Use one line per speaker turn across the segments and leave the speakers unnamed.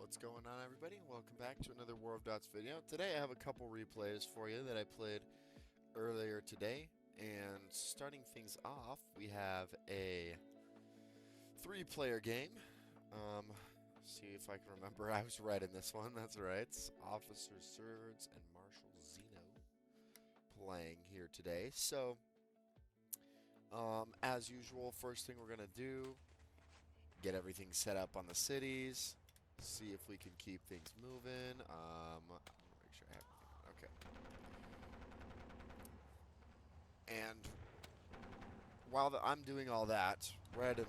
What's going on, everybody? Welcome back to another War of Dots video. Today I have a couple replays for you that I played earlier today. And starting things off, we have a three-player game. See if I can remember. I was right in this one. That's right. It's Officer Surds and Marshal Zeno playing here today. So, as usual, first thing we're going to do, get everything set up on the cities. See if we can keep things moving. Make sure I have everything. Okay. And while I'm doing all that, red and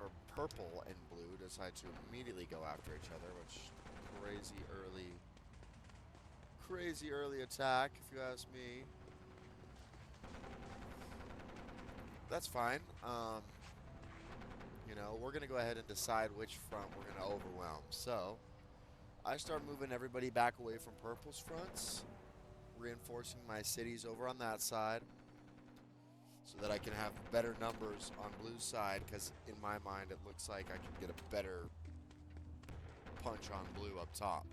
or purple and blue decide to immediately go after each other, which crazy early attack, if you ask me. That's fine. We're gonna go ahead and decide which front we're gonna overwhelm. So I start moving everybody back away from purple's fronts, reinforcing my cities over on that side so that I can have better numbers on blue's side, because in my mind it looks like I can get a better punch on blue up top.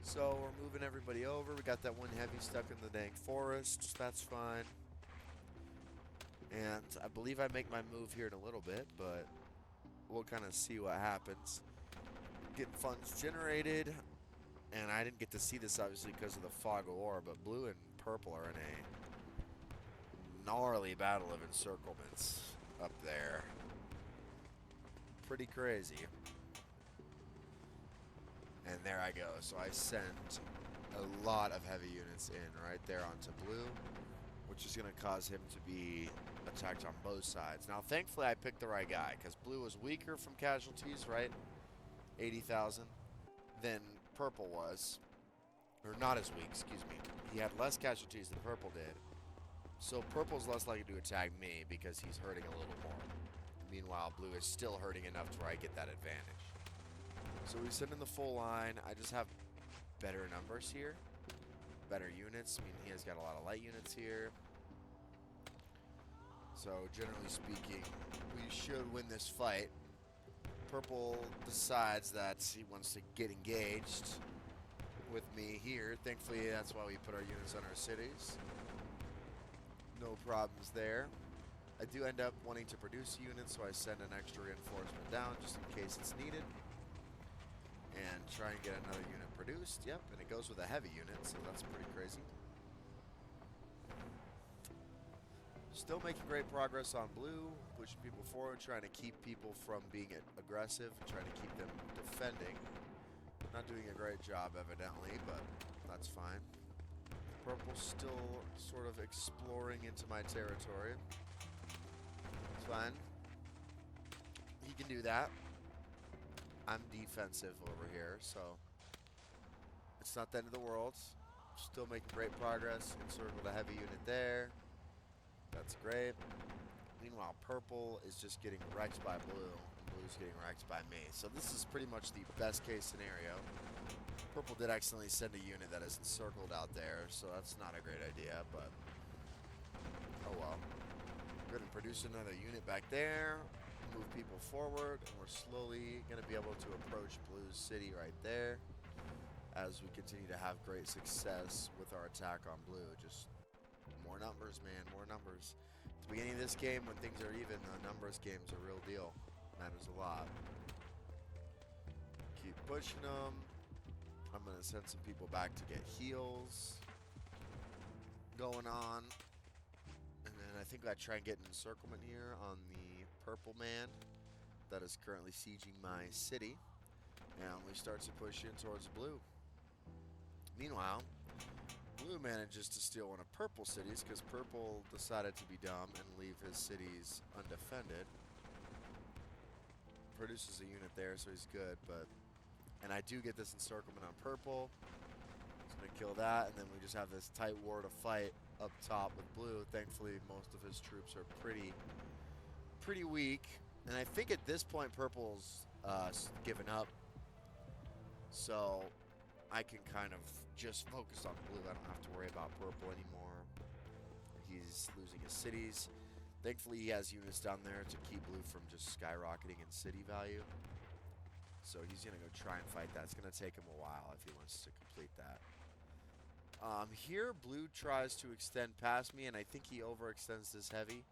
So we're moving everybody over. We got that one heavy stuck in the dang forest. That's fine. And I believe I make my move here in a little bit, but we'll kind of see what happens. Getting funds generated, and I didn't get to see this obviously because of the fog of war, but blue and purple are in a gnarly battle of encirclements up there. Pretty crazy. And there I go. So I sent a lot of heavy units in right there onto blue, which is going to cause him to be attacked on both sides. Now, thankfully, I picked the right guy, because blue was weaker from casualties, right? 80,000 than purple was. Or not as weak, excuse me. He had less casualties than purple did. So purple's less likely to attack me because he's hurting a little more. Meanwhile, blue is still hurting enough to where I get that advantage. So we send in the full line. I just have better numbers here. Better units. I mean, he has got a lot of light units here. So generally speaking, we should win this fight. Purple decides that he wants to get engaged with me here. Thankfully, that's why we put our units on our cities. No problems there. I do end up wanting to produce units, so I send an extra reinforcement down just in case it's needed. And try and get another unit produced. Yep, and it goes with a heavy unit, so that's pretty crazy. Still making great progress on blue, pushing people forward, trying to keep people from being aggressive, and trying to keep them defending. Not doing a great job, evidently, but that's fine. Purple's still sort of exploring into my territory. It's fine. He can do that. I'm defensive over here, so it's not the end of the world. Still making great progress. Encircled a heavy unit there. That's great. Meanwhile, purple is just getting wrecked by blue, and blue's getting wrecked by me. So this is pretty much the best case scenario. Purple did accidentally send a unit that is encircled out there, so that's not a great idea, but oh well. We're going to produce another unit back there, move people forward, and we're slowly going to be able to approach blue's city right there as we continue to have great success with our attack on blue. Just more numbers, man, more numbers. At the beginning of this game, when things are even, the numbers game's a real deal. Matters a lot. Keep pushing them. I'm going to send some people back to get heals going on. And then I think I try and get an encirclement here on the purple man that is currently sieging my city. And we start to push in towards blue. Meanwhile, blue manages to steal one of purple cities because purple decided to be dumb and leave his cities undefended. Produces a unit there, so he's good, but... And I do get this encirclement on purple. He's going to kill that, and then we just have this tight war to fight up top with blue. Thankfully, most of his troops are pretty weak. And I think at this point, purple's given up. So I can kind of just focus on blue. I don't have to worry about purple anymore. He's losing his cities. Thankfully, he has units down there to keep blue from just skyrocketing in city value. So he's going to go try and fight that. It's going to take him a while if he wants to complete that. Here, blue tries to extend past me, and I think he overextends this heavy.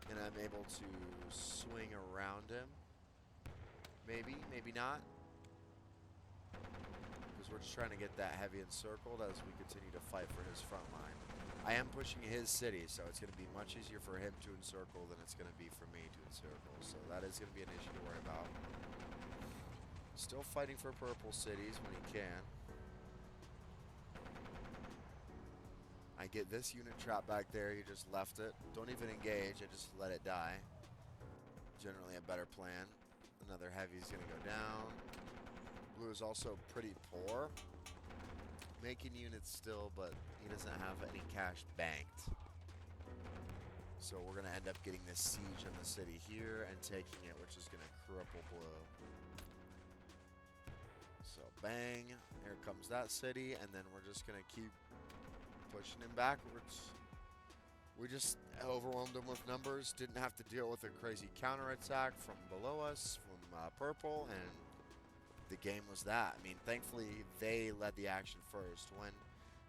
And I'm able to swing around him. Maybe, maybe not. Because we're just trying to get that heavy encircled as we continue to fight for his front line. I am pushing his city, so it's going to be much easier for him to encircle than it's going to be for me to encircle. So that is going to be an issue to worry about. Still fighting for purple cities when he can. I get this unit trapped back there. He just left it. Don't even engage. I just let it die. Generally a better plan. Another heavy's going to go down. Blue is also pretty poor. Making units still, but he doesn't have any cash banked. So we're going to end up getting this siege on the city here and taking it, which is going to cripple blue. So bang, here comes that city, and then we're just going to keep pushing him backwards. We just overwhelmed him with numbers, didn't have to deal with a crazy counterattack from below us, from purple, and the game was that. I mean, thankfully, they led the action first.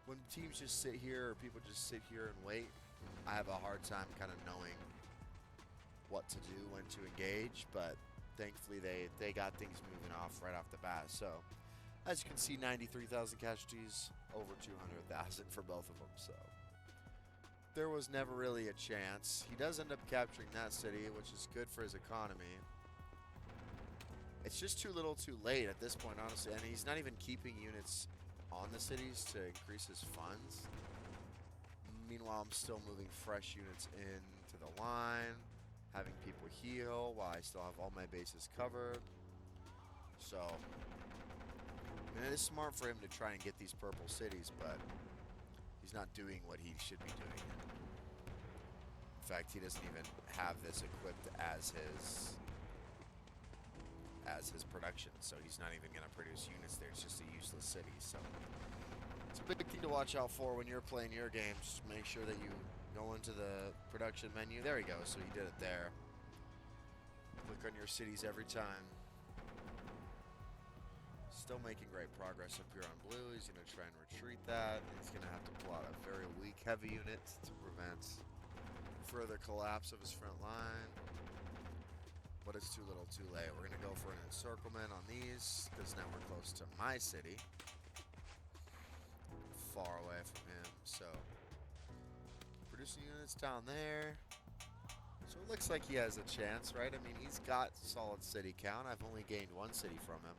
When teams just sit here, or people just sit here and wait, I have a hard time kind of knowing what to do, when to engage, but thankfully they got things moving off right off the bat. So, as you can see, 93,000 casualties, over 200,000 for both of them, so there was never really a chance. He does end up capturing that city, which is good for his economy. It's just too little too late at this point, honestly, and he's not even keeping units on the cities to increase his funds. Meanwhile, I'm still moving fresh units into the line, having people heal while I still have all my bases covered. So, I mean, it is smart for him to try and get these purple cities, but he's not doing what he should be doing. In fact, he doesn't even have this equipped as his production, so he's not even going to produce units there. It's just a useless city. So it's a big thing to watch out for when you're playing your games. Make sure that you go into the production menu. There we go. So he did it there. Click on your cities every time. Still making great progress up here on blue. He's going to try and retreat that. He's going to have to pull out a very weak heavy unit to prevent further collapse of his front line. But it's too little too late. We're going to go for an encirclement on these, because now we're close to my city. Far away from him, so producing units down there. So it looks like he has a chance, right? I mean, he's got solid city count. I've only gained one city from him.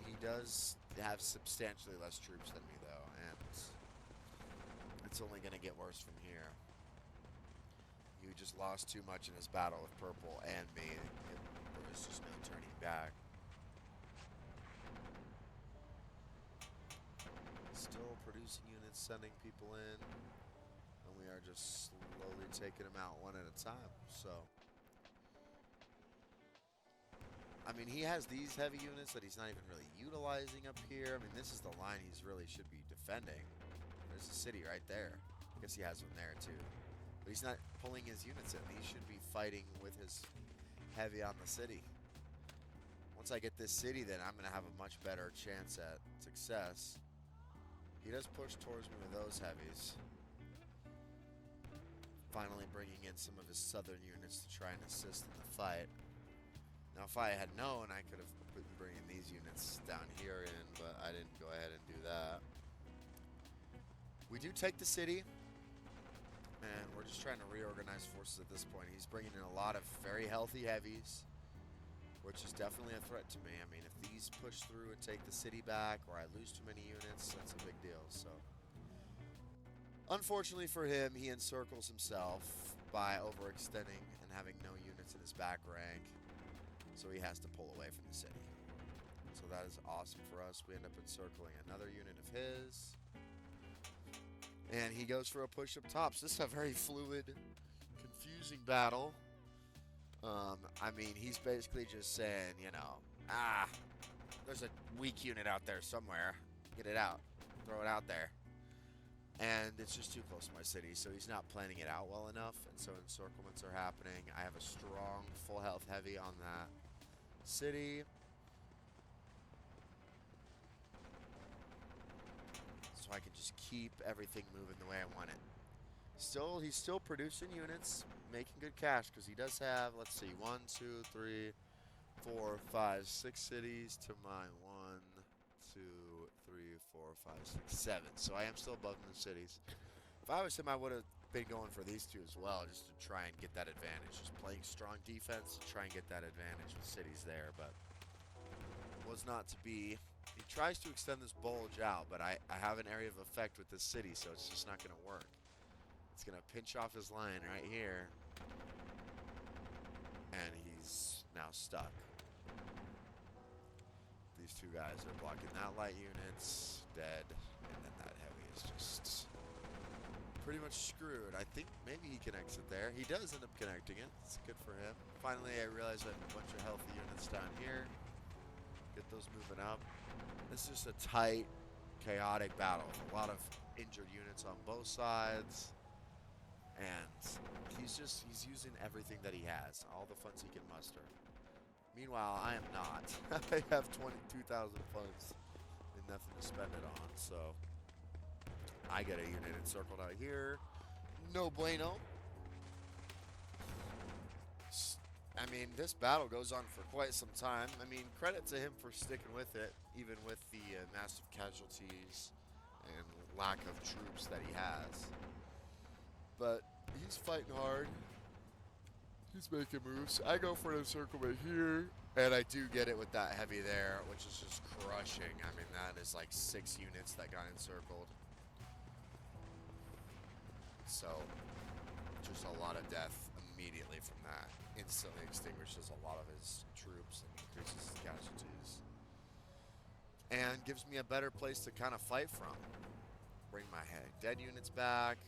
He does have substantially less troops than me, though, and it's only going to get worse from here. He just lost too much in his battle with purple and me. There was just no turning back. Still producing units, sending people in, and we are just slowly taking them out one at a time. So, I mean, he has these heavy units that he's not even really utilizing up here. I mean, this is the line he's really should be defending. There's a city right there. I guess he has one there too. But he's not pulling his units in. He should be fighting with his heavy on the city. Once I get this city, then I'm going to have a much better chance at success. He does push towards me with those heavies. Finally bringing in some of his southern units to try and assist in the fight. Now, if I had known, I could have been bringing these units down here in, but I didn't go ahead and do that. We do take the city. And we're just trying to reorganize forces at this point. He's bringing in a lot of very healthy heavies, which is definitely a threat to me. I mean, if these push through and take the city back, or I lose too many units, that's a big deal. So, unfortunately for him, he encircles himself by overextending and having no units in his back rank. So he has to pull away from the city. So that is awesome for us. We end up encircling another unit of his. And he goes for a push up top. So this is a very fluid, confusing battle. I mean, he's basically just saying, you know, there's a weak unit out there somewhere. Get it out. Throw it out there. And it's just too close to my city, so he's not planning it out well enough. And so encirclements are happening. I have a strong, full health heavy on that. city. So I can just keep everything moving the way I want it. He's still producing units, making good cash because he does have, let's see, 1, 2, 3, 4, 5, 6 cities to mine. 1, 2, 3, 4, 5, 6, 7. So I am still above in the cities. If I was him, I would have been going for these two as well, just to try and get that advantage. Just playing strong defense to try and get that advantage with cities there, but was not to be. He tries to extend this bulge out, but I have an area of effect with this city, so it's just not going to work. It's going to pinch off his line right here, and he's now stuck. These two guys are blocking that light unit's dead, and then that heavy is just pretty much screwed. I think maybe he can exit there. He does end up connecting it. It's good for him. Finally, I realized I have a bunch of healthy units down here. Get those moving up. This is just a tight, chaotic battle with a lot of injured units on both sides. And he's using everything that he has, all the funds he can muster. Meanwhile, I am not. I have 22,000 funds and nothing to spend it on, so I get a unit encircled out here. No bueno. I mean, this battle goes on for quite some time. I mean, credit to him for sticking with it, even with the massive casualties and lack of troops that he has. But he's fighting hard. He's making moves. I go for an encirclement here, and I do get it with that heavy there, which is just crushing. I mean, that is like 6 units that got encircled. So, just a lot of death immediately from that. Instantly extinguishes a lot of his troops and increases his casualties. And gives me a better place to kind of fight from. Bring my dead units back.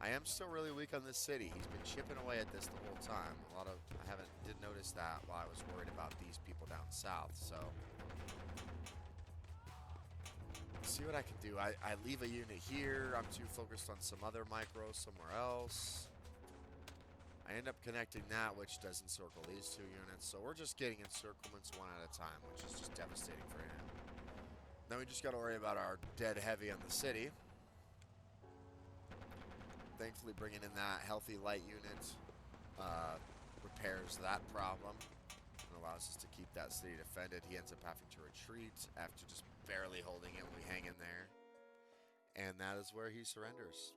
I am still really weak on this city. He's been chipping away at this the whole time. I did notice that while I was worried about these people down south. So, see what I can do. I leave a unit here. I'm too focused on some other micro somewhere else. I end up connecting that, which does encircle these 2 units. So we're just getting encirclements one at a time, which is just devastating for him. Then we just got to worry about our dead heavy on the city. Thankfully, bringing in that healthy light unit repairs that problem and allows us to keep that city defended. He ends up having to retreat after just barely holding it. We hang in there. And that is where he surrenders.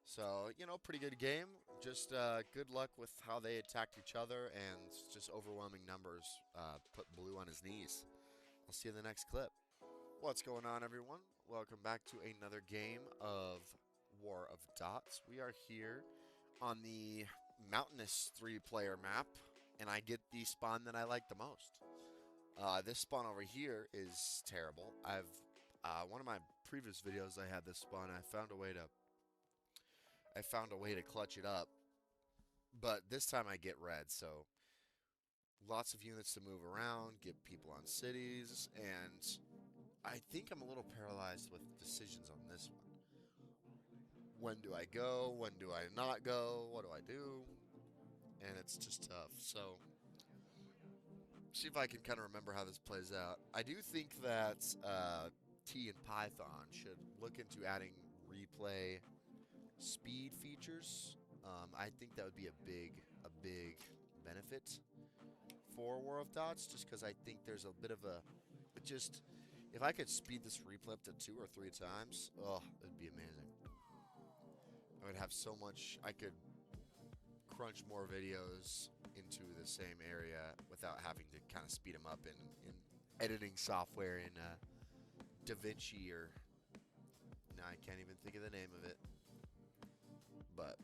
So, you know, pretty good game. Just good luck with how they attacked each other, and just overwhelming numbers put Blue on his knees. I'll see you in the next clip. What's going on, everyone? Welcome back to another game of War of Dots. We are here on the Mountainous 3-player map, and I get the spawn that I like the most. This spawn over here is terrible. One of my previous videos I had this spawn. I found a way to clutch it up, but this time I get red, so lots of units to move around, get people on cities, and I think I'm a little paralyzed with decisions on this one. When do I go? When do I not go? What do I do? And it's just tough. So, see if I can kind of remember how this plays out. I do think that T and Python should look into adding replay speed features. I think that would be a big benefit for War of Dots, just because I think there's a bit of if I could speed this replay up to 2 or 3 times, oh, it'd be amazing. I would have so much. I could crunch more videos into the same area without having to kind of speed them up in editing software in DaVinci, or no, I can't even think of the name of it. But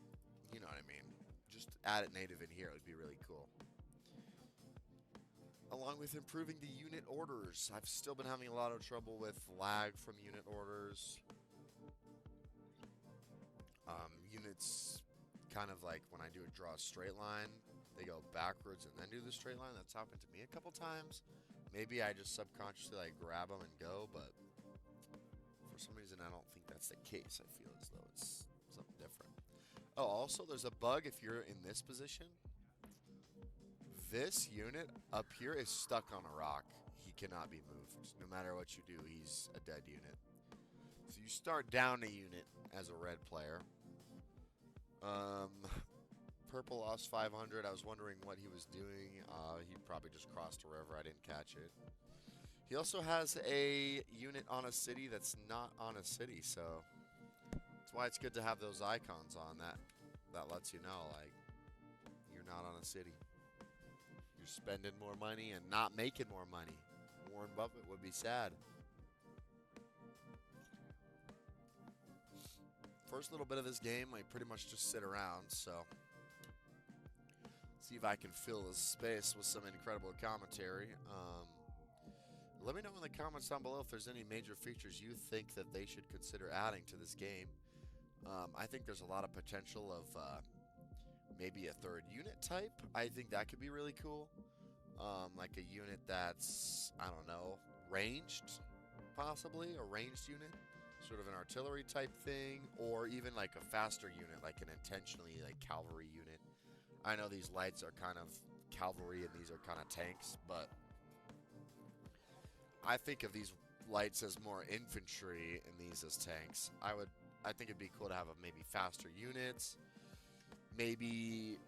you know what I mean. Just add it native in here. It would be really cool. Along with improving the unit orders. I've still been having a lot of trouble with lag from unit orders. Units kind of like when I draw a straight line, they go backwards and then do the straight line. That's happened to me a couple times. Maybe I just subconsciously grab them and go, but for some reason I don't think that's the case. I feel as though it's something different. Oh, also there's a bug if you're in this position. This unit up here is stuck on a rock. He cannot be moved. No matter what you do, he's a dead unit. So you start down a unit as a red player. Purple lost 500. I was wondering what he was doing. He probably just crossed a river. I didn't catch it. He also has a unit on a city that's not on a city, so that's why it's good to have those icons on that lets you know, like, you're not on a city. You're spending more money and not making more money. Warren Buffett would be sad. First little bit of this game, I pretty much just sit around, so see if I can fill this space with some incredible commentary. Let me know in the comments down below if there's any major features you think that they should consider adding to this game. I think there's a lot of potential of maybe a third unit type. I think that could be really cool. Like a unit that's, I don't know, ranged, possibly, a ranged unit. Sort of an artillery type thing, or even like a faster unit, like an intentionally like cavalry unit. I know these lights are kind of cavalry and these are kind of tanks, but I think of these lights as more infantry and these as tanks. I think it'd be cool to have maybe faster units. Maybe,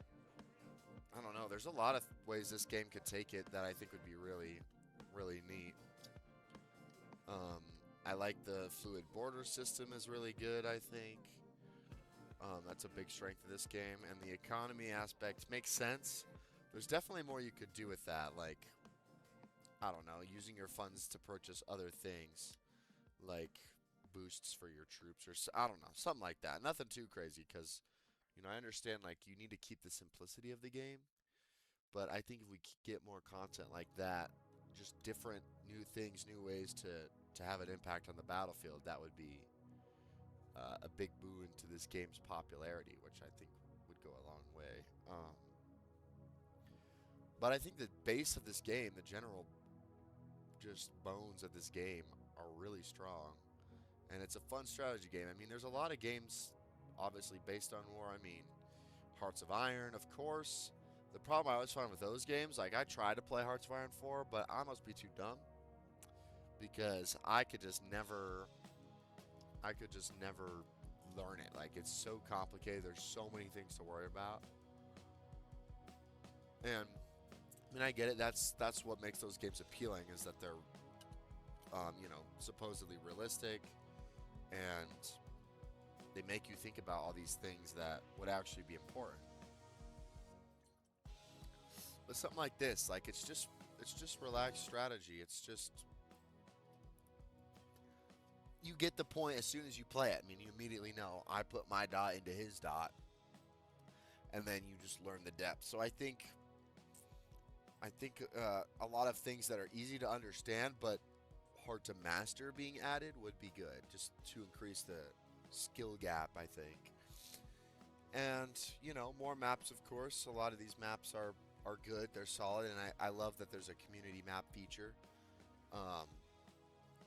I don't know, there's a lot of ways this game could take it that I think would be really, really neat. I like the fluid border system is really good, I think. That's a big strength of this game. And the economy aspect makes sense. There's definitely more you could do with that. Like, I don't know, using your funds to purchase other things. Like boosts for your troops or, I don't know, something like that. Nothing too crazy because, you know, I understand, like, you need to keep the simplicity of the game. But I think if we get more content like that, just different new things, new ways to have an impact on the battlefield, that would be a big boon to this game's popularity, which I think would go a long way. But I think the base of this game, the general just bones of this game, are really strong. And it's a fun strategy game. I mean, there's a lot of games, obviously, based on war. I mean, Hearts of Iron, of course. The problem I always find with those games, like, I tried to play Hearts of Iron 4, but I must be too dumb. Because I could just never learn it. Like, it's so complicated. There's so many things to worry about. And I mean, I get it. That's what makes those games appealing, is that they're, you know, supposedly realistic, and they make you think about all these things that would actually be important. But something like this, like, it's just relaxed strategy. It's just, you get the point as soon as you play it. I mean, you immediately know, I put my dot into his dot, and then you just learn the depth. So I think a lot of things that are easy to understand but hard to master being added would be good, just to increase the skill gap, I think. And, you know, more maps, of course. A lot of these maps are good. They're solid, and I love that there's a community map feature.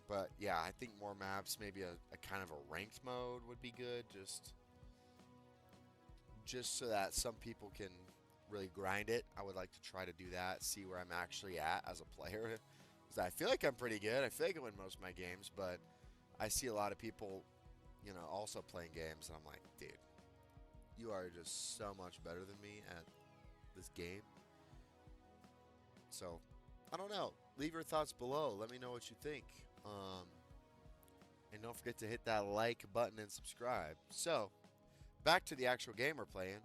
But yeah, I think more maps, maybe a kind of a ranked mode would be good, just so that some people can really grind it. I would like to try to do that, see where I'm actually at as a player. Because I feel like I'm pretty good. I feel like I win most of my games, but I see a lot of people, you know, also playing games, and I'm like, dude, you are just so much better than me at this game. So, I don't know. Leave your thoughts below. Let me know what you think. And don't forget to hit that like button and subscribe. So, back to the actual game we're playing.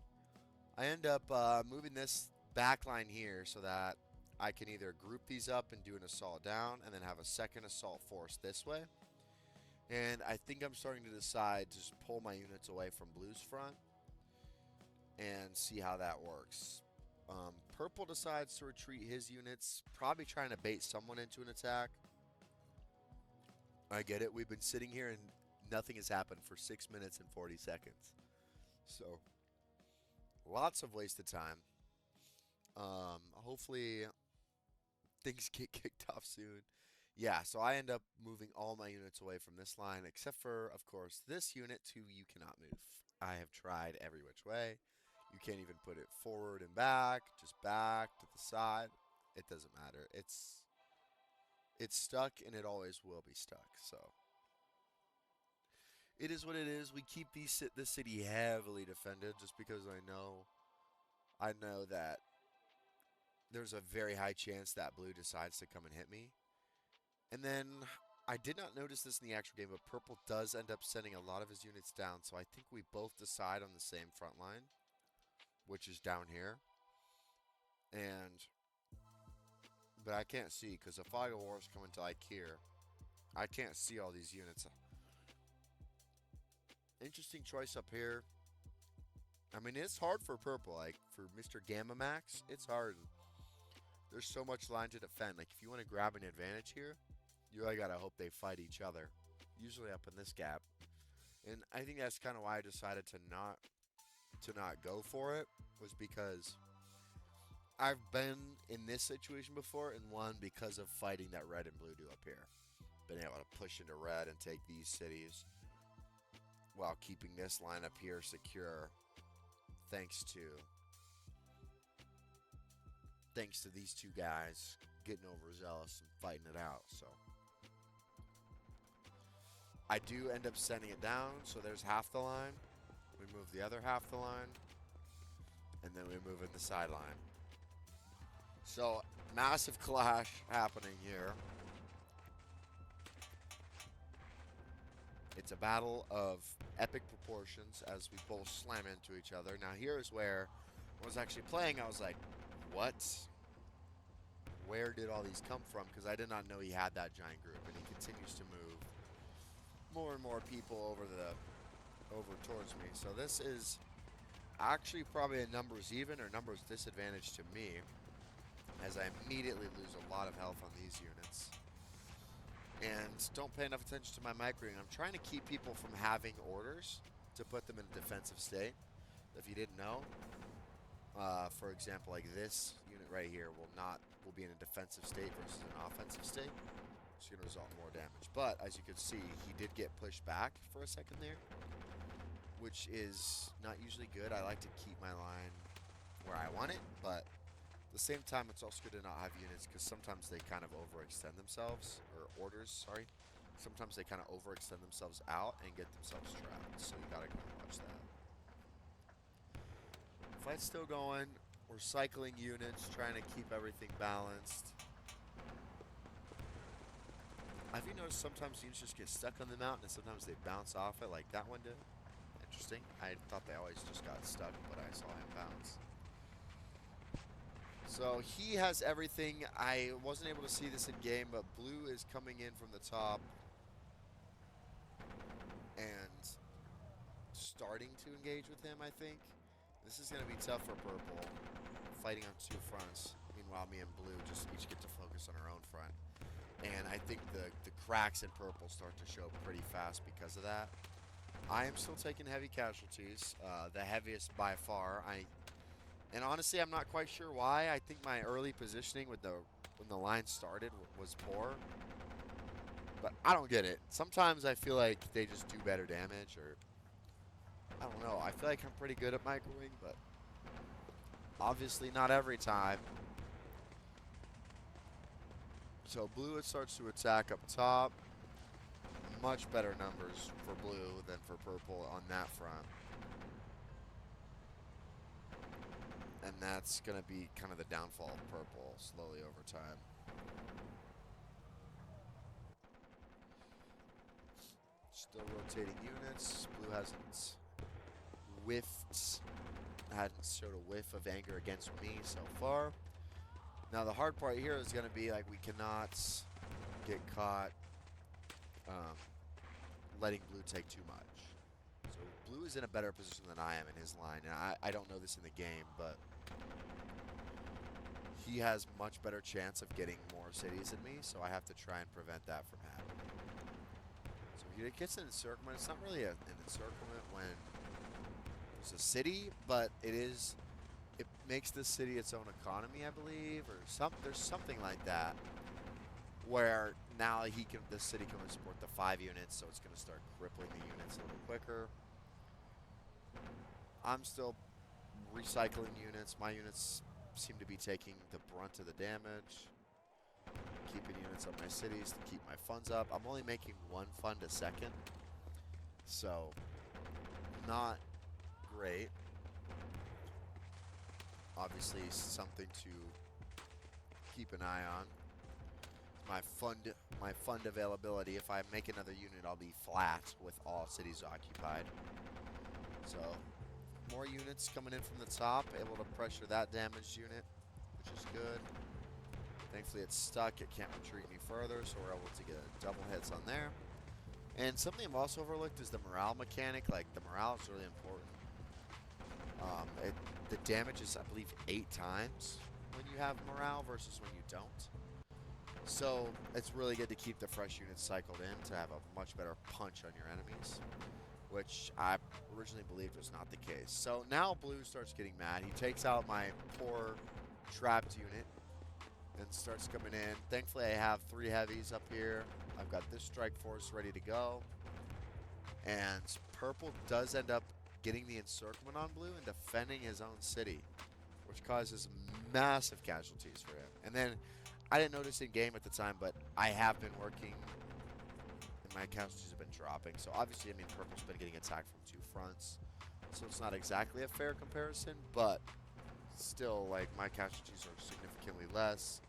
I end up moving this back line here so that I can either group these up and do an assault down and then have a second assault force this way. And I think I'm starting to decide to just pull my units away from blue's front and see how that works. Purple decides to retreat his units, probably trying to bait someone into an attack. I get it. We've been sitting here and nothing has happened for 6 minutes and 40 seconds. So, lots of wasted time. Hopefully, things get kicked off soon. Yeah, so I end up moving all my units away from this line, except for, of course, this unit to you cannot move. I have tried every which way. You can't even put it forward and back, just back to the side. It doesn't matter. It's stuck and it always will be stuck. So it is what it is. We keep this city heavily defended just because I know that there's a very high chance that blue decides to come and hit me. And then I did not notice this in the actual game, but purple does end up sending a lot of his units down. So I think we both decide on the same front line, which is down here. But I can't see because the fog of war is coming to like here. I can't see all these units. Interesting choice up here. I mean, it's hard for purple. Like for Mr. Gamma Max, it's hard. There's so much line to defend. Like if you want to grab an advantage here, you really gotta hope they fight each other. Usually up in this gap, and I think that's kind of why I decided to not go for it, was because I've been in this situation before and won because of fighting that red and blue do up here. Been able to push into red and take these cities while keeping this line up here secure, thanks to these two guys getting overzealous and fighting it out. So I do end up sending it down, so there's half the line. We move the other half the line, and then we move in the sideline. So massive clash happening here. It's a battle of epic proportions as we both slam into each other. Now here's where I was actually playing. I was like, what? Where did all these come from? Because I did not know he had that giant group, and he continues to move more and more people over towards me. So this is actually probably a numbers even or numbers disadvantage to me, as I immediately lose a lot of health on these units. And don't pay enough attention to my microing. I'm trying to keep people from having orders to put them in a defensive state. If you didn't know, for example, like this unit right here will be in a defensive state versus an offensive state. It's going to result in more damage. But as you can see, he did get pushed back for a second there, which is not usually good. I like to keep my line where I want it, but at the same time, it's also good to not have units because sometimes they kind of overextend themselves, or orders, sorry. Sometimes they kind of overextend themselves out and get themselves trapped, so you gotta kind of watch that. Fight's still going. We're cycling units, trying to keep everything balanced. Have you noticed sometimes units just get stuck on the mountain and sometimes they bounce off it like that one did? Interesting. I thought they always just got stuck, but I saw him bounce. So he has everything. I wasn't able to see this in game, but blue is coming in from the top and starting to engage with him, I think. This is going to be tough for purple, fighting on two fronts. Meanwhile, me and blue just each get to focus on our own front. And I think the cracks in purple start to show pretty fast because of that. I am still taking heavy casualties, the heaviest by far. And honestly, I'm not quite sure why. I think my early positioning when the line started was poor. But I don't get it. Sometimes I feel like they just do better damage, or I don't know. I feel like I'm pretty good at microwing, but obviously not every time. So blue starts to attack up top. Much better numbers for blue than for purple on that front. And that's going to be kind of the downfall of purple slowly over time. Still rotating units. Blue hasn't showed a whiff of anger against me so far. Now the hard part here is going to be like we cannot get caught letting blue take too much. So blue is in a better position than I am in his line. And I don't know this in the game, but he has much better chance of getting more cities than me, so I have to try and prevent that from happening. So he gets an encirclement. It's not really an encirclement when there's a city, but it makes the city its own economy, I believe, or there's something like that, where now the city can only support the 5 units, so it's going to start crippling the units a little quicker. I'm still recycling units. My units seem to be taking the brunt of the damage. Keeping units up my cities to keep my funds up. I'm only making 1 fund a second, so not great. Obviously something to keep an eye on. My fund availability. If I make another unit, I'll be flat with all cities occupied. So more units coming in from the top, able to pressure that damaged unit, which is good. Thankfully it's stuck, it can't retreat any further, so we're able to get double hits on there. And something I've also overlooked is the morale mechanic. Like, the morale is really important. The damage is, I believe, 8 times when you have morale versus when you don't. So it's really good to keep the fresh units cycled in to have a much better punch on your enemies, which I originally believed was not the case. So now Blue starts getting mad. He takes out my poor trapped unit and starts coming in. Thankfully, I have 3 heavies up here. I've got this strike force ready to go. And Purple does end up getting the encirclement on Blue and defending his own city, which causes massive casualties for him. And then I didn't notice in game at the time, but I have been working and my casualties have been dropping. So obviously, I mean, Purple's been getting attacked from 2 fronts. So it's not exactly a fair comparison, but still, like, my casualties are significantly less.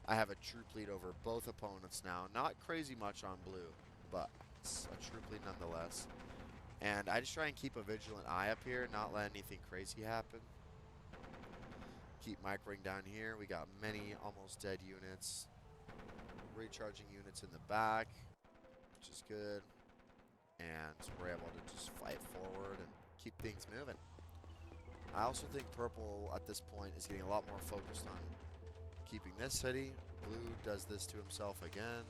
I have a troop lead over both opponents now. Not crazy much on Blue, but it's a troop lead nonetheless. And I just try and keep a vigilant eye up here, not let anything crazy happen. Keep microing down here. We got many almost dead units. Recharging units in the back, which is good. And we're able to just fight forward and keep things moving. I also think Purple at this point is getting a lot more focused on keeping this city. Blue does this to himself again.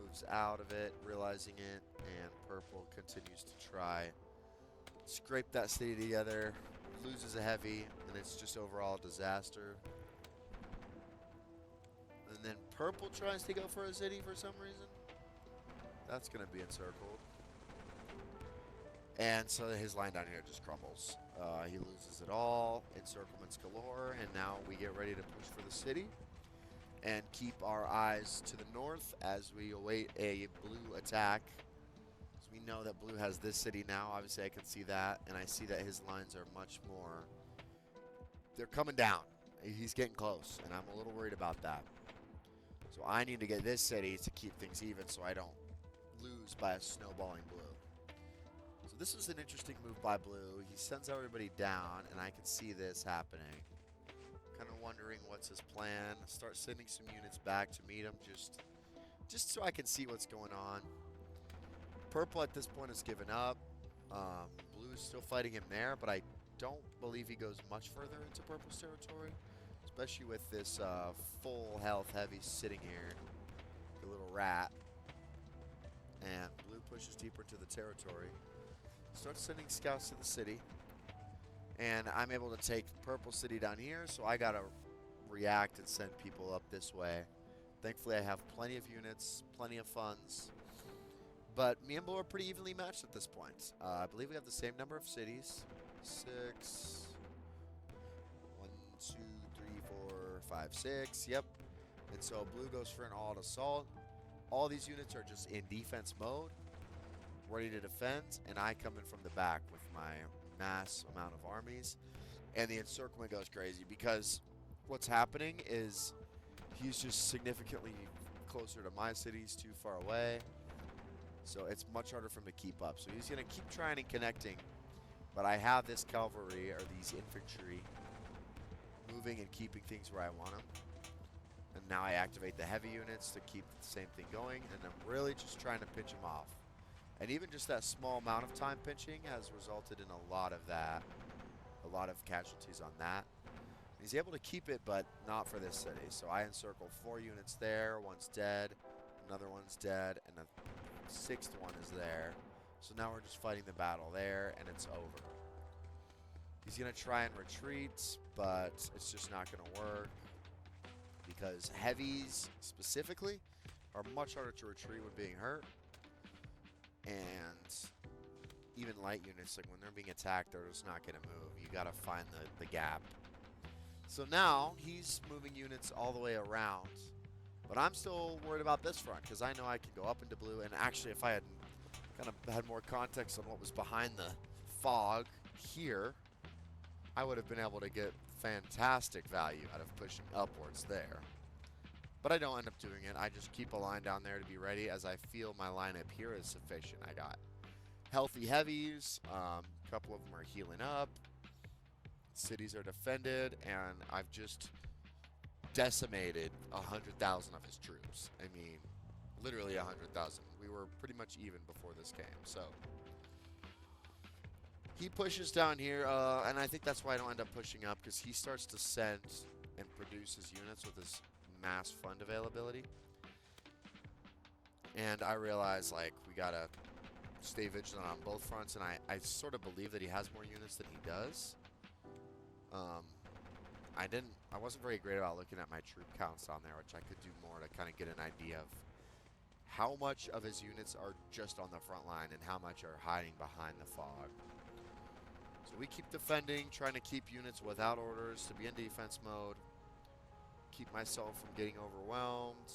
Moves out of it, realizing it, and Purple continues to try. Scrape that city together, loses a heavy, and it's just overall a disaster. And then Purple tries to go for a city for some reason. That's going to be encircled. And so his line down here just crumbles. He loses it all, encirclements galore, and now we get ready to push for the city and keep our eyes to the north as we await a Blue attack. So we know that Blue has this city now. Obviously, I can see that, and I see that his lines are much more... They're coming down. He's getting close, and I'm a little worried about that. So I need to get this city to keep things even so I don't lose by a snowballing Blue. So this was an interesting move by Blue. He sends everybody down, and I can see this happening. Kind of wondering what's his plan. Start sending some units back to meet him just so I can see what's going on. Purple at this point has given up. Blue is still fighting him there, but I don't believe he goes much further into Purple's territory, especially with this full health heavy sitting here, the little rat. And Blue pushes deeper into the territory. Starts sending scouts to the city. And I'm able to take Purple City down here, so I gotta react and send people up this way. Thankfully, I have plenty of units, plenty of funds. But me and Blue are pretty evenly matched at this point. I believe we have the same number of cities. 6. 1, 2, 3, 4, 5, 6. Yep. And so Blue goes for an all-out assault. All these units are just in defense mode, ready to defend, and I come in from the back with my mass amount of armies, and the encirclement goes crazy because what's happening is he's just significantly closer to my city. He's too far away, so it's much harder for him to keep up. So he's going to keep trying and connecting, but I have this cavalry or these infantry moving and keeping things where I want them. And now I activate the heavy units to keep the same thing going, and I'm really just trying to pinch him off. And even just that small amount of time pinching has resulted in a lot of that, a lot of casualties on that. He's able to keep it, but not for this city. So I encircle 4 units there, one's dead, another one's dead, and a 6th one is there. So now we're just fighting the battle there, and it's over. He's going to try and retreat, but it's just not going to work because heavies specifically are much harder to retreat when being hurt. And even light units, like when they're being attacked, they're just not going to move. You got to find the gap. So now he's moving units all the way around. But I'm still worried about this front because I know I can go up into blue. And actually, if I had kind of had more context on what was behind the fog here, I would have been able to get fantastic value out of pushing upwards there. But I don't end up doing it. I just keep a line down there to be ready as I feel my lineup here is sufficient. I got healthy heavies. A couple of them are healing up. Cities are defended, and I've just decimated 100,000 of his troops. I mean, literally 100,000. We were pretty much even before this game, so he pushes down here, and I think that's why I don't end up pushing up, because he starts to send and produce his units with his mass fund availability. And I realize, like, we gotta stay vigilant on both fronts, and I sort of believe that he has more units than he does. I wasn't very great about looking at my troop counts on there, which I could do more to kind of get an idea of how much of his units are just on the front line and how much are hiding behind the fog. So we keep defending, trying to keep units without orders to be in defense mode, keep myself from getting overwhelmed,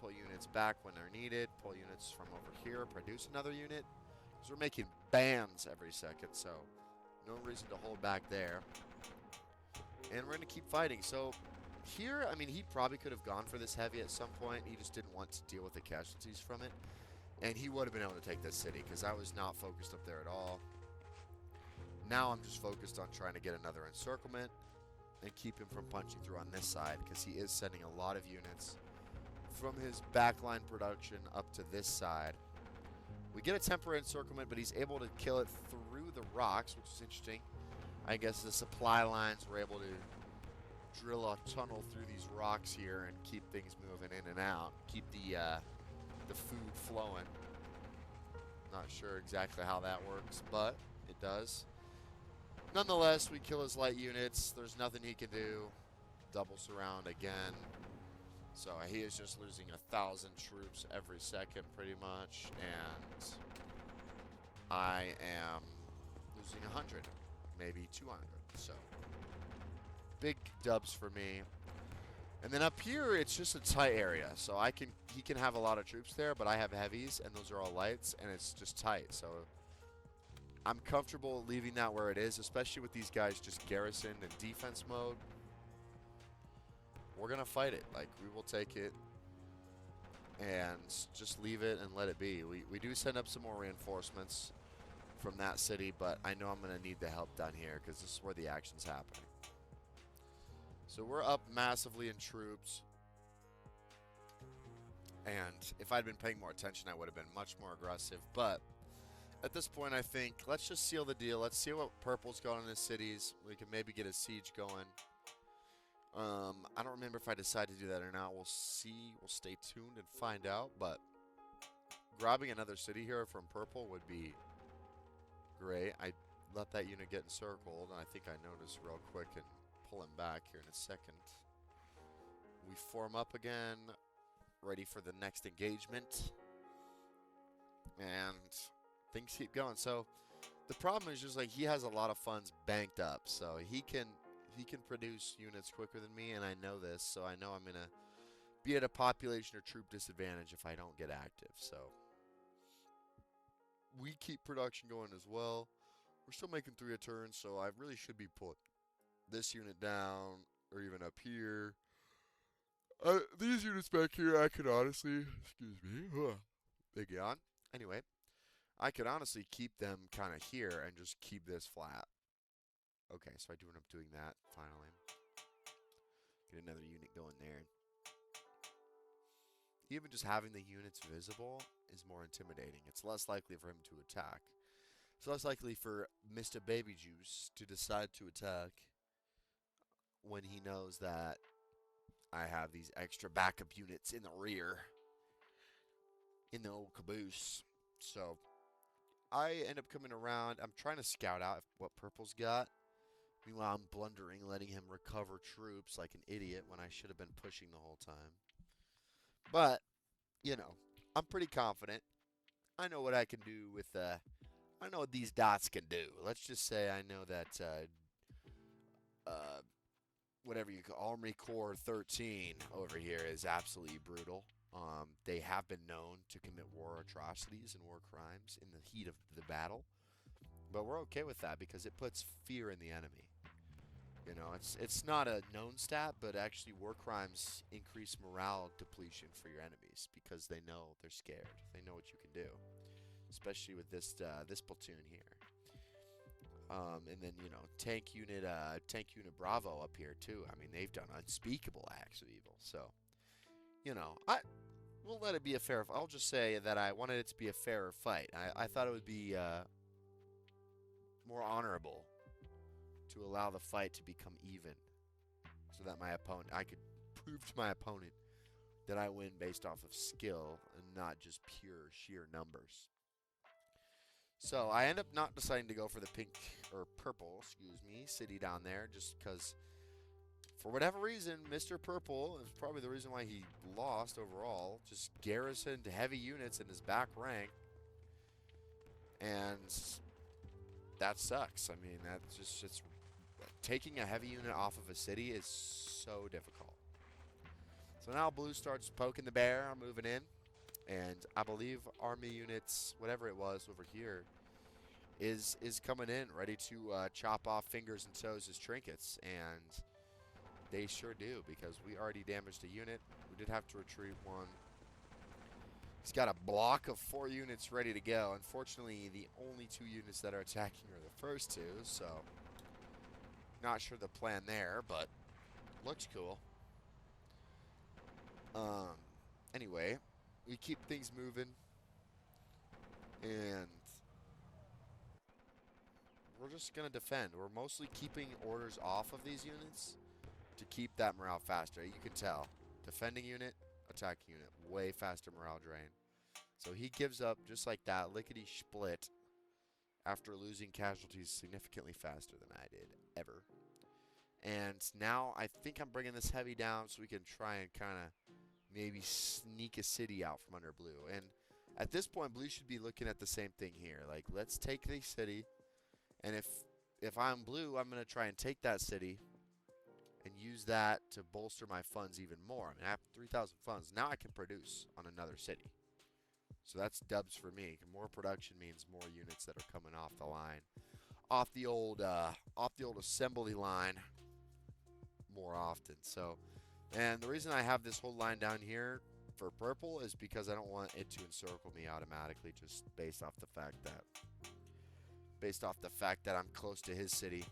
pull units back when they're needed, pull units from over here, produce another unit, because we're making bands every second, so no reason to hold back there. And we're going to keep fighting. So here, I mean, he probably could have gone for this heavy at some point. He just didn't want to deal with the casualties from it. And he would have been able to take this city because I was not focused up there at all. Now I'm just focused on trying to get another encirclement and keep him from punching through on this side because he is sending a lot of units from his backline production up to this side. We get a temporary encirclement, but he's able to kill it through the rocks, which is interesting. I guess the supply lines were able to drill a tunnel through these rocks here and keep things moving in and out, keep the food flowing. Not sure exactly how that works, but it does. Nonetheless, we kill his light units. There's nothing he can do. Double surround again. So he is just losing 1,000 troops every second pretty much, and I am losing 100. Maybe 200, so big dubs for me. And then up here, it's just a tight area, so he can have a lot of troops there, but I have heavies, and those are all lights, and it's just tight. So I'm comfortable leaving that where it is, especially with these guys just garrisoned in defense mode. We're gonna fight it. Like, we will take it and just leave it and let it be. We do send up some more reinforcements from that city, but I know I'm going to need the help down here because this is where the action's happening. So we're up massively in troops, and if I'd been paying more attention, I would have been much more aggressive, but at this point, I think let's just seal the deal. Let's see what purple's going in the cities. We can maybe get a siege going. I don't remember if I decide to do that or not. We'll see. We'll stay tuned and find out, but grabbing another city here from purple would be great. I let that unit get encircled, and I think I noticed real quick and pull him back here in a second. We form up again, ready for the next engagement, and things keep going. So the problem is just like he has a lot of funds banked up, so he can produce units quicker than me, and I know this, so I know I'm gonna be at a population or troop disadvantage if I don't get active. So we keep production going as well. We're still making 3 a turn, so I really should be put this unit down or even up here. These units back here, I could honestly, excuse me, big yawn. Anyway, I could honestly keep them kind of here and just keep this flat. Okay, so I do end up doing that finally. Get another unit going there. Even just having the units visible is more intimidating. It's less likely for him to attack. It's less likely for Mr. Baby Juice to decide to attack when he knows that I have these extra backup units in the rear in the old caboose. So I end up coming around. I'm trying to scout out what purple's got. Meanwhile, I'm blundering, letting him recover troops like an idiot when I should have been pushing the whole time. But, you know, I'm pretty confident. I know what I can do with I know what these dots can do. Let's just say I know that uh, whatever you call Army Corps 13 over here is absolutely brutal. They have been known to commit war atrocities and war crimes in the heat of the battle, but we're okay with that because it puts fear in the enemy. You know, it's not a known stat, but actually war crimes increase morale depletion for your enemies because they know they're scared. They know what you can do, especially with this platoon here. And then tank unit Bravo up here too. I mean, they've done unspeakable acts of evil. So, I we'll let it be a fair. I'll just say that I wanted it to be a fairer fight. I thought it would be more honorable to allow the fight to become even, so that I could prove to my opponent that I win based off of skill and not just pure sheer numbers. So I end up not deciding to go for the pink or purple, city down there, just because, for whatever reason, Mr. Purple is probably the reason why he lost overall. Just garrisoned heavy units in his back rank, and that sucks. I mean, it's taking a heavy unit off of a city is so difficult. So now blue starts poking the bear, moving in. And I believe army units, whatever it was over here, is coming in, ready to chop off fingers and toes as trinkets. And they sure do, because we already damaged a unit. We did have to retreat one. He's got a block of 4 units ready to go. Unfortunately, the only 2 units that are attacking are the first 2, so not sure the plan there, but looks cool. Anyway, we keep things moving, and we're just going to defend. We're mostly keeping orders off of these units to keep that morale faster. You can tell. Defending unit, attacking unit. Way faster morale drain. So he gives up just like that, lickety-split, after losing casualties significantly faster than I did, ever. And now I think I'm bringing this heavy down so we can try and kind of maybe sneak a city out from under blue. And at this point, blue should be looking at the same thing here. Like, let's take the city, and if I'm blue, I'm going to try and take that city and use that to bolster my funds even more. I mean, I have 3,000 funds. Now I can produce on another city. So that's dubs for me. More production means more units that are coming off the line. Off the old assembly line more often. So, and the reason I have this whole line down here for purple is because I don't want it to encircle me automatically, just based off the fact that I'm close to his city.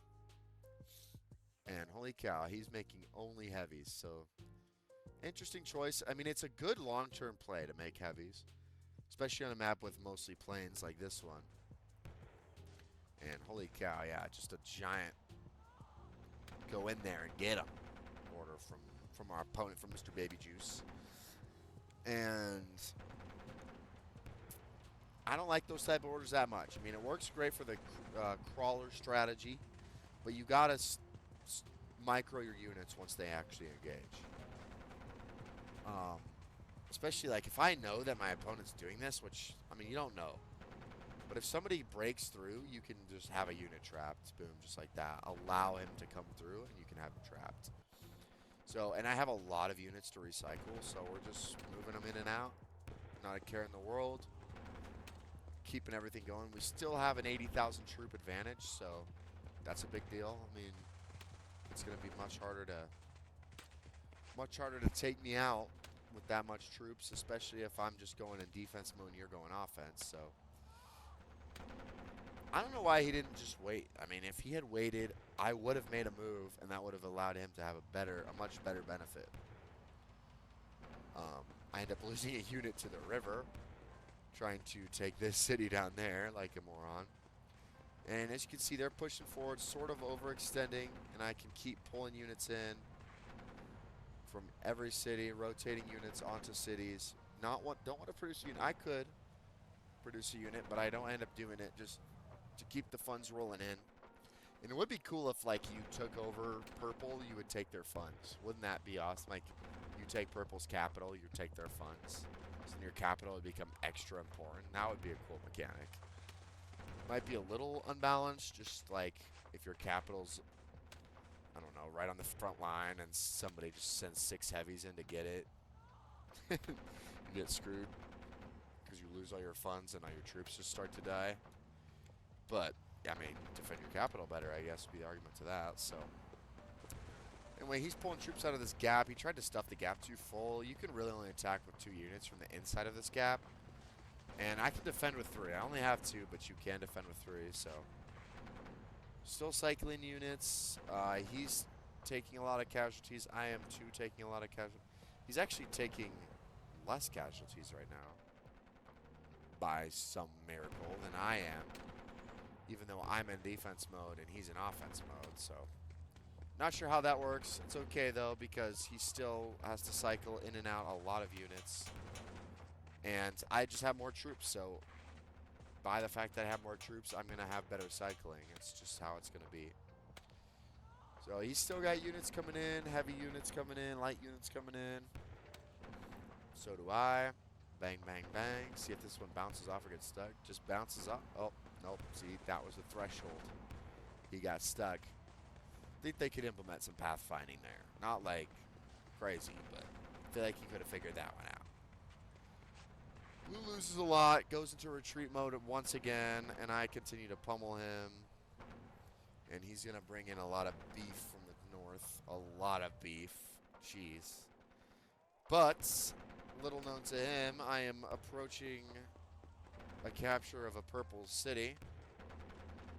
And holy cow, he's making only heavies. So, interesting choice. I mean, it's a good long-term play to make heavies, especially on a map with mostly plains like this one. And holy cow, yeah, just a giant go in there and get him order from our opponent, from Mr. Baby Juice. And I don't like those type of orders that much. I mean, it works great for the crawler strategy, but you gotta micro your units once they actually engage. Especially like if I know that my opponent's doing this, which, I mean, you don't know. But if somebody breaks through, you can just have a unit trapped. Boom, just like that. Allow him to come through, and you can have him trapped. So, and I have a lot of units to recycle, so we're just moving them in and out. Not a care in the world. Keeping everything going. We still have an 80,000 troop advantage, so that's a big deal. I mean, it's going to be much harder to take me out with that much troops, especially if I'm just going in defense mode and you're going offense. So I don't know why he didn't just wait. I mean, if he had waited, I would have made a move, and that would have allowed him to have a much better benefit. I end up losing a unit to the river, trying to take this city down there like a moron. And as you can see, they're pushing forward, sort of overextending, and I can keep pulling units in from every city, rotating units onto cities. Don't want to produce a unit. I could produce a unit, but I don't end up doing it just to keep the funds rolling in. And it would be cool if, like, you took over purple, you would take their funds. Wouldn't that be awesome? Like, you take purple's capital, you take their funds. So then your capital would become extra important. That would be a cool mechanic. Might be a little unbalanced, just like if your capital's, I don't know, right on the front line and somebody just sends 6 heavies in to get it. You get screwed because you lose all your funds and all your troops just start to die. But, I mean, defend your capital better, I guess, would be the argument to that. So, anyway, he's pulling troops out of this gap. He tried to stuff the gap too full. You can really only attack with 2 units from the inside of this gap. And I can defend with 3. I only have 2, but you can defend with 3, so. Still cycling units. He's taking a lot of casualties. I am, too, taking a lot of casualties. He's actually taking less casualties right now by some miracle than I am, even though I'm in defense mode and he's in offense mode, so. Not sure how that works. It's okay, though, because he still has to cycle in and out a lot of units. And I just have more troops, so by the fact that I have more troops, I'm going to have better cycling. It's just how it's going to be. So he's still got units coming in, heavy units coming in, light units coming in. So do I. Bang, bang, bang. See if this one bounces off or gets stuck. Just bounces off. Oh, nope. See, that was the threshold. He got stuck. I think they could implement some pathfinding there. Not like crazy, but I feel like he could have figured that one out. Blue loses a lot, goes into retreat mode once again, and I continue to pummel him. And he's going to bring in a lot of beef from the north. A lot of beef. Jeez. But, little known to him, I am approaching a capture of a purple city,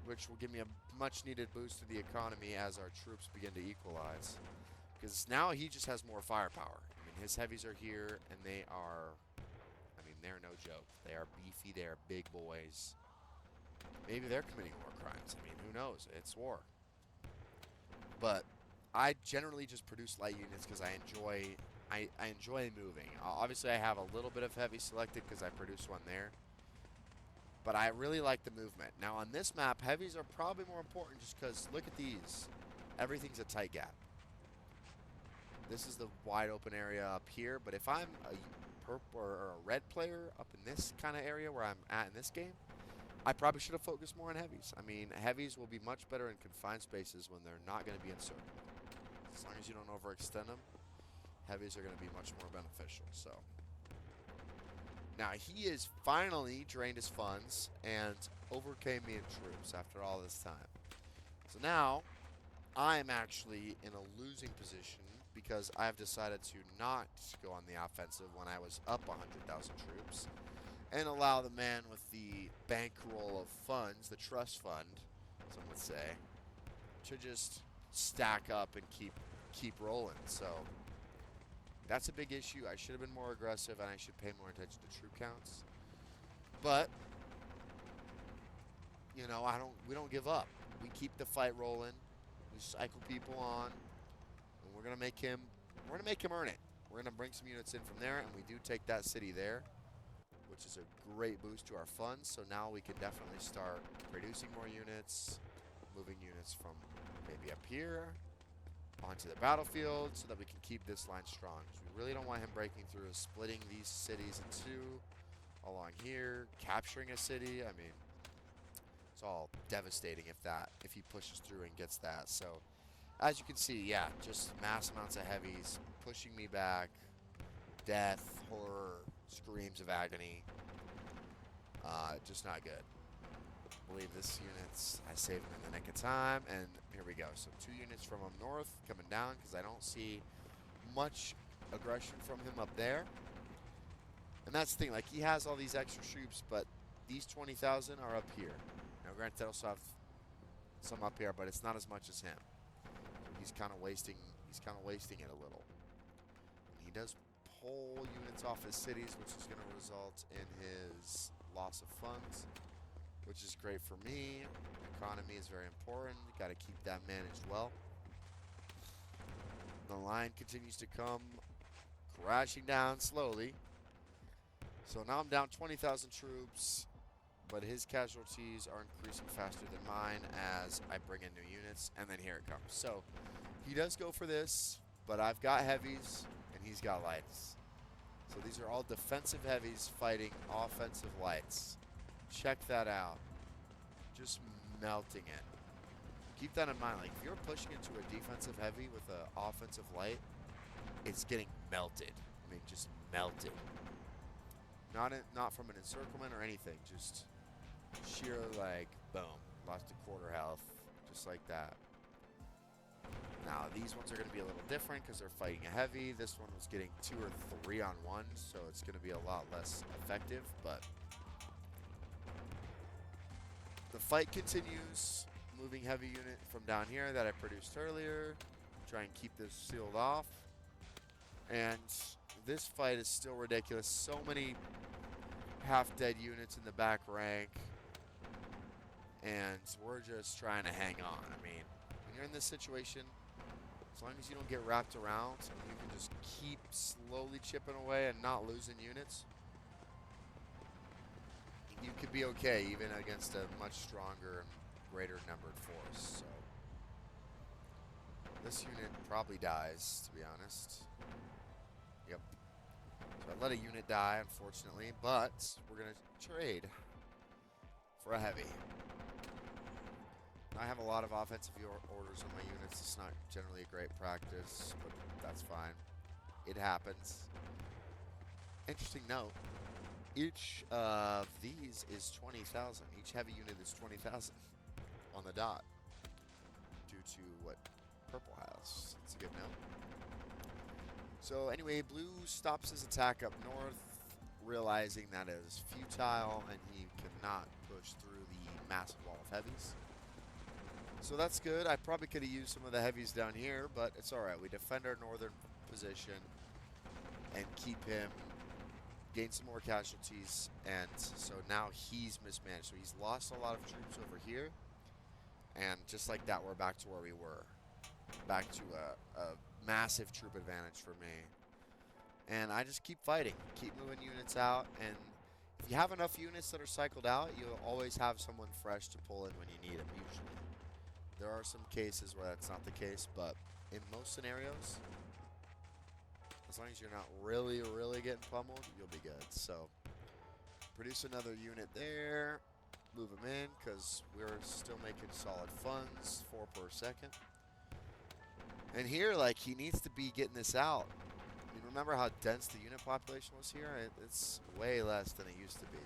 which will give me a much-needed boost to the economy as our troops begin to equalize. Because now he just has more firepower. I mean, his heavies are here, and they are... I mean, they're no joke. They are beefy. They are big boys. Maybe they're committing war crimes. I mean, who knows? It's war. But I generally just produce light units because I enjoy moving. Obviously, I have a little bit of heavy selected because I produced one there. But I really like the movement. Now, on this map, heavies are probably more important just because, look at these. Everything's a tight gap. This is the wide open area up here. But if I'm a purple or a red player up in this kind of area where I'm at in this game, I probably should have focused more on heavies. I mean, heavies will be much better in confined spaces when they're not going to be encircled. As long as you don't overextend them, heavies are going to be much more beneficial. So now he is finally drained his funds and overcame me in troops after all this time. So now I'm actually in a losing position because I've decided to not go on the offensive when I was up 100,000 troops and allow the man with the bankroll of funds, the trust fund, some would say, to just stack up and keep rolling. So that's a big issue. I should have been more aggressive and I should pay more attention to troop counts. But you know, we don't give up. We keep the fight rolling. We cycle people on, and we're gonna make him earn it. We're gonna bring some units in from there, and we do take that city there, which is a great boost to our funds. So now we can definitely start producing more units, moving units from maybe up here onto the battlefield so that we can keep this line strong. We really don't want him breaking through and splitting these cities in two along here, capturing a city. I mean, it's all devastating if he pushes through and gets that. So as you can see, yeah, just mass amounts of heavies pushing me back, death, horror, screams of agony. Just not good. I believe this units, I saved him in the nick of time, and here we go. So 2 units from him north coming down because I don't see much aggression from him up there. And that's the thing, like, he has all these extra troops, but these 20,000 are up here. Now, granted, I also have some up here, but it's not as much as him. He's kind of wasting it a little. And he does pull units off his cities, which is going to result in his loss of funds, which is great for me. Economy is very important. Got to keep that managed well. The line continues to come crashing down slowly. So now I'm down 20,000 troops, but his casualties are increasing faster than mine as I bring in new units, and then here it comes. So he does go for this, but I've got heavies, and he's got lights. So these are all defensive heavies fighting offensive lights. Check that out. just melting it. Keep that in mind. Like, if you're pushing into a defensive heavy with an offensive light, it's getting melted. I mean, just melted. Not from an encirclement or anything. Just sheer, like, boom. Lost a quarter health. Just like that. Now, these ones are going to be a little different because they're fighting a heavy. This one was getting 2 or 3 on 1, so it's going to be a lot less effective, but the fight continues. Moving heavy unit from down here that I produced earlier. Try and keep this sealed off. And this fight is still ridiculous. So many half-dead units in the back rank. And we're just trying to hang on. I mean, when you're in this situation, as long as you don't get wrapped around, and you can just keep slowly chipping away and not losing units, you could be okay even against a much stronger and greater numbered force. So this unit probably dies, to be honest. Yep. So I let a unit die, unfortunately, but we're going to trade for a heavy. I have a lot of offensive orders on my units. It's not generally a great practice, but that's fine. It happens. Interesting note, each of these is 20,000. Each heavy unit is 20,000 on the dot due to what purple has. It's a good note. So anyway, blue stops his attack up north, realizing that it is futile and he cannot push through the massive wall of heavies. So that's good. I probably could have used some of the heavies down here, but it's all right. We defend our northern position and keep him, gain some more casualties, and so now he's mismanaged. So he's lost a lot of troops over here, and just like that, we're back to where we were. Back to a massive troop advantage for me. And I just keep fighting, keep moving units out, and if you have enough units that are cycled out, you'll always have someone fresh to pull in when you need them, usually. There are some cases where that's not the case, but in most scenarios, as long as you're not really, really getting pummeled, you'll be good. So, produce another unit there, move them in, because we're still making solid funds, 4 per second. And here, like, he needs to be getting this out. I mean, remember how dense the unit population was here? It's way less than it used to be.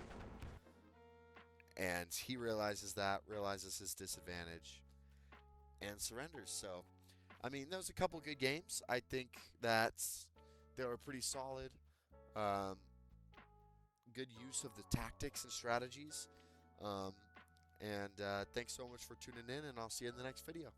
And he realizes that, realizes his disadvantage, and surrenders. So, I mean, there was a couple good games. I think that they were pretty solid. Good use of the tactics and strategies. Thanks so much for tuning in, and I'll see you in the next video.